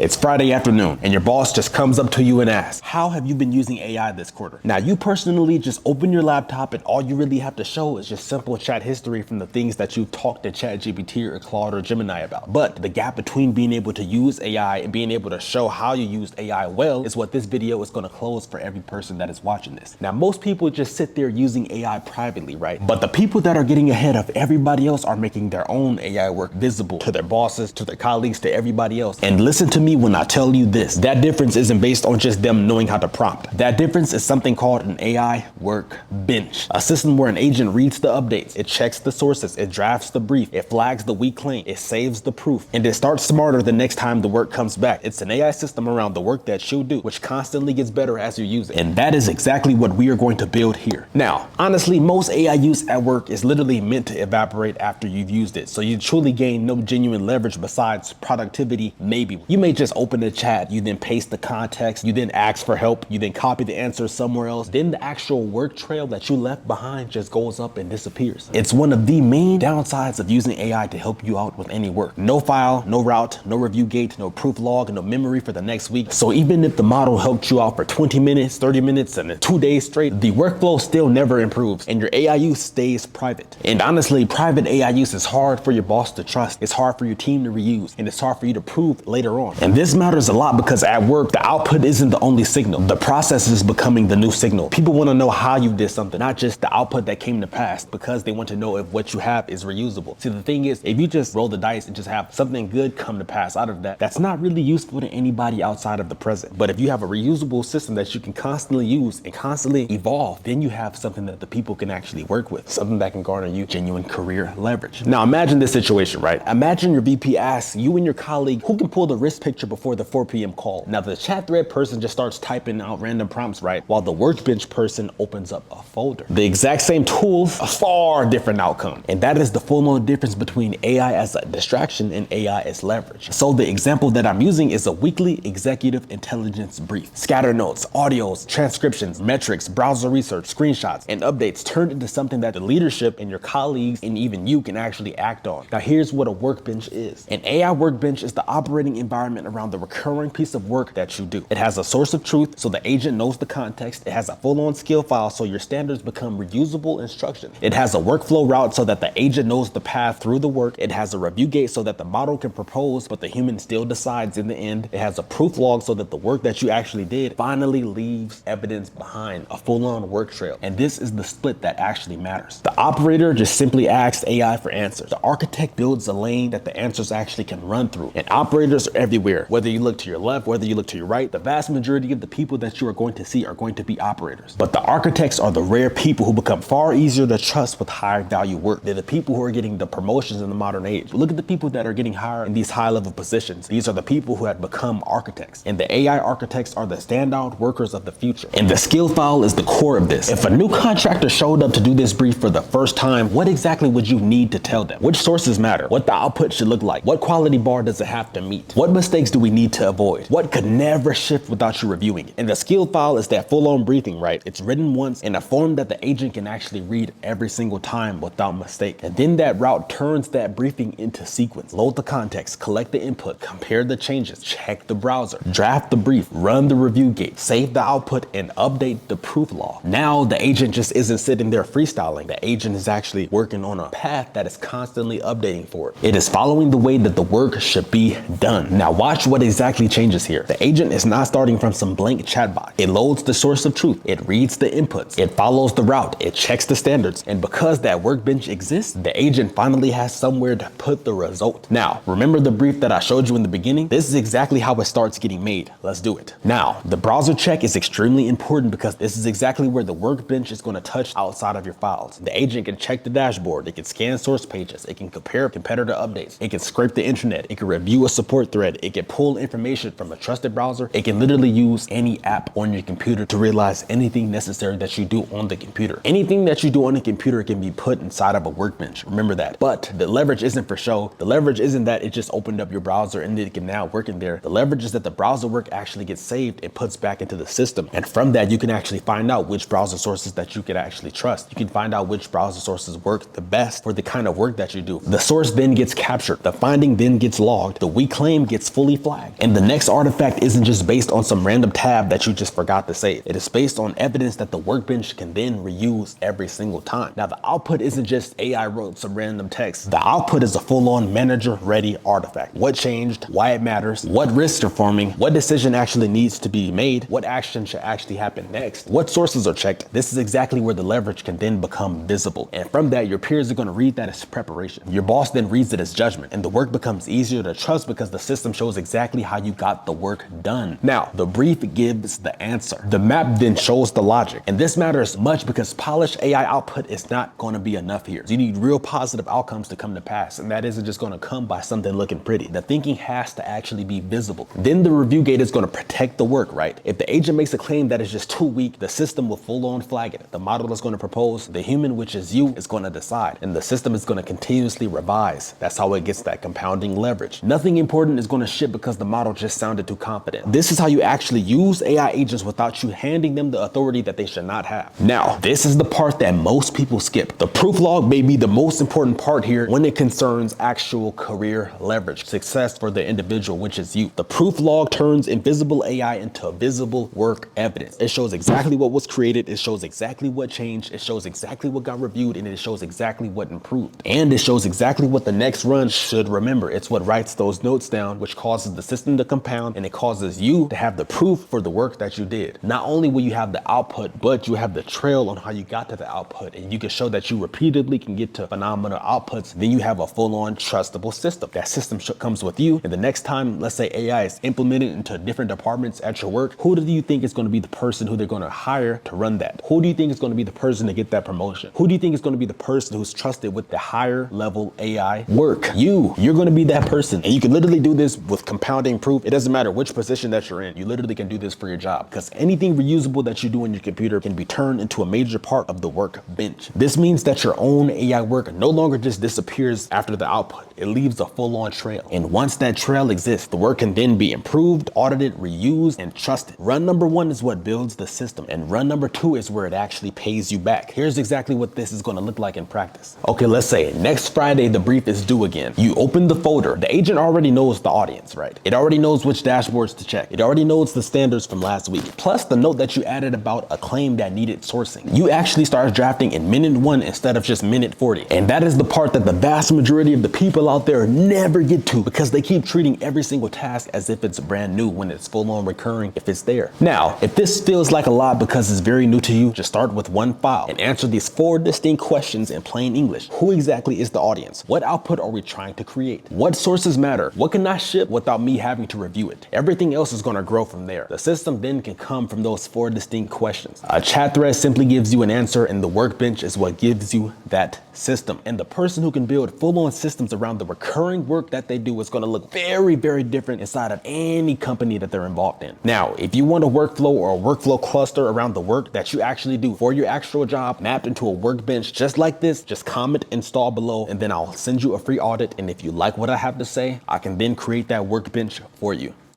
It's Friday afternoon and your boss just comes up to you and asks, how have you been using AI this quarter? Now you personally just open your laptop and all you really have to show is just simple chat history from the things that you've talked to ChatGPT or Claude or Gemini about. But the gap between being able to use AI and being able to show how you used AI well is what this video is going to close for every person that is watching this. Now most people just sit there using AI privately, right? But the people that are getting ahead of everybody else are making their own AI work visible to their bosses, to their colleagues, to everybody else. And listen to me when I tell you this, that difference isn't based on just them knowing how to prompt. That difference is something called an AI workbench, a system where an agent reads the updates, it checks the sources, it drafts the brief, it flags the weak claim, it saves the proof, and it starts smarter the next time the work comes back. It's an AI system around the work that you do, which constantly gets better as you use it. And that is exactly what we are going to build here. Now, honestly, most AI use at work is literally meant to evaporate after you've used it. So you truly gain no genuine leverage besides productivity, maybe. You may just open the chat, you then paste the context, you then ask for help, you then copy the answer somewhere else. Then the actual work trail that you left behind just goes up and disappears. It's one of the main downsides of using AI to help you out with any work. No file, no route, no review gate, no proof log, no memory for the next week. So even if the model helped you out for 20 minutes, 30 minutes, and 2 days straight, the workflow still never improves and your AI use stays private. And honestly, private AI use is hard for your boss to trust. It's hard for your team to reuse, and it's hard for you to prove later on. And this matters a lot because at work, the output isn't the only signal. The process is becoming the new signal. People want to know how you did something, not just the output that came to pass, because they want to know if what you have is reusable. See, the thing is, if you just roll the dice and just have something good come to pass out of that, that's not really useful to anybody outside of the present. But if you have a reusable system that you can constantly use and constantly evolve, then you have something that the people can actually work with, something that can garner you genuine career leverage. Now imagine this situation, right? Imagine your VP asks you and your colleague who can pull the wrist picture before the 4 p.m. call. Now the chat thread person just starts typing out random prompts, right? While the workbench person opens up a folder. The exact same tools, a far different outcome. And that is the full-on difference between AI as a distraction and AI as leverage. So the example that I'm using is a weekly executive intelligence brief. Scatter notes, audios, transcriptions, metrics, browser research, screenshots, and updates turned into something that the leadership and your colleagues and even you can actually act on. Now here's what a workbench is. An AI workbench is the operating environment around the recurring piece of work that you do. It has a source of truth so the agent knows the context. It has a full-on skill file so your standards become reusable instructions. It has a workflow route so that the agent knows the path through the work. It has a review gate so that the model can propose but the human still decides in the end. It has a proof log so that the work that you actually did finally leaves evidence behind, a full-on work trail. And this is the split that actually matters. The operator just simply asks AI for answers. The architect builds a lane that the answers actually can run through. And operators are everywhere. Whether you look to your left, whether you look to your right, the vast majority of the people that you are going to see are going to be operators. But the architects are the rare people who become far easier to trust with higher value work. They're the people who are getting the promotions in the modern age. Look at the people that are getting hired in these high level positions. These are the people who have become architects. And the AI architects are the standout workers of the future. And the skill file is the core of this. If a new contractor showed up to do this brief for the first time, what exactly would you need to tell them? Which sources matter? What the output should look like? What quality bar does it have to meet? What mistakes do we need to avoid? What could never shift without you reviewing it? And the skill file is that full-on briefing, right? It's written once in a form that the agent can actually read every single time without mistake. And then that route turns that briefing into sequence. Load the context, collect the input, compare the changes, check the browser, draft the brief, run the review gate, save the output, and update the proof log. Now the agent just isn't sitting there freestyling. The agent is actually working on a path that is constantly updating for it. It is following the way that the work should be done. Now watch what exactly changes here. The agent is not starting from some blank chatbot. It loads the source of truth. It reads the inputs. It follows the route. It checks the standards. And because that workbench exists, the agent finally has somewhere to put the result. Now, remember the brief that I showed you in the beginning? This is exactly how it starts getting made. Let's do it. Now, the browser check is extremely important because this is exactly where the workbench is going to touch outside of your files. The agent can check the dashboard. It can scan source pages. It can compare competitor updates. It can scrape the internet. It can review a support thread. It can pull information from a trusted browser. It can literally use any app on your computer to realize anything necessary that you do on the computer. Anything that you do on the computer can be put inside of a workbench. Remember that. But the leverage isn't for show. The leverage isn't that it just opened up your browser and it can now work in there. The leverage is that the browser work actually gets saved and puts back into the system. And from that, you can actually find out which browser sources that you can actually trust. You can find out which browser sources work the best for the kind of work that you do. The source then gets captured. The finding then gets logged. The weak claim gets fully manually flagged. And the next artifact isn't just based on some random tab that you just forgot to save. It is based on evidence that the workbench can then reuse every single time. Now, the output isn't just AI wrote some random text. The output is a full-on manager-ready artifact. What changed, why it matters, what risks are forming, what decision actually needs to be made, what action should actually happen next, what sources are checked. This is exactly where the leverage can then become visible. And from that, your peers are going to read that as preparation. Your boss then reads it as judgment, and the work becomes easier to trust because the system shows exactly how you got the work done. Now, the brief gives the answer. The map then shows the logic. And this matters much because polished AI output is not going to be enough here. You need real positive outcomes to come to pass, and that isn't just going to come by something looking pretty. The thinking has to actually be visible. Then the review gate is going to protect the work, right? If the agent makes a claim that is just too weak, the system will full on flag it. The model is going to propose, the human, which is you, is going to decide, and the system is going to continuously revise. That's how it gets that compounding leverage. Nothing important is going to ship because the model just sounded too confident. This is how you actually use AI agents without you handing them the authority that they should not have. Now, this is the part that most people skip. The proof log may be the most important part here when it concerns actual career leverage, success for the individual, which is you. The proof log turns invisible AI into visible work evidence. It shows exactly what was created, it shows exactly what changed, it shows exactly what got reviewed, and it shows exactly what improved. And it shows exactly what the next run should remember. It's what writes those notes down, which causes the system to compound, and it causes you to have the proof for the work that you did. Not only will you have the output, but you have the trail on how you got to the output, and you can show that you repeatedly can get to phenomenal outputs. Then you have a full-on trustable system. That system comes with you, and the next time, let's say AI is implemented into different departments at your work, who do you think is going to be the person who they're going to hire to run that? Who do you think is going to be the person to get that promotion? Who do you think is going to be the person who's trusted with the higher level AI work? You're going to be that person, and you can literally do this with compounding proof. It doesn't matter which position that you're in. You literally can do this for your job, because anything reusable that you do in your computer can be turned into a major part of the workbench. This means that your own AI work no longer just disappears after the output. It leaves a full-on trail. And once that trail exists, the work can then be improved, audited, reused, and trusted. Run number one is what builds the system, and run number two is where it actually pays you back. Here's exactly what this is going to look like in practice. Okay, let's say next Friday the brief is due again. You open the folder. The agent already knows the audience, right? It already knows which dashboards to check. It already knows the standards from last week, plus the note that you added about a claim that needed sourcing. You actually start drafting in minute 1 instead of just minute 40. And that is the part that the vast majority of the people out there never get to, because they keep treating every single task as if it's brand new when it's full on recurring if it's there. Now, if this feels like a lot because it's very new to you, just start with one file and answer these 4 distinct questions in plain English. Who exactly is the audience? What output are we trying to create? What sources matter? What can I ship without me having to review it? Everything else is going to grow from there. The system then can come from those 4 distinct questions. A chat thread simply gives you an answer, and the workbench is what gives you that system. And the person who can build full-on systems around the recurring work that they do is going to look very, very different inside of any company that they're involved in. Now, if you want a workflow or a workflow cluster around the work that you actually do for your actual job mapped into a workbench just like this, just comment install below, and then I'll send you a free audit. And if you like what I have to say, I can then create that workbench for you.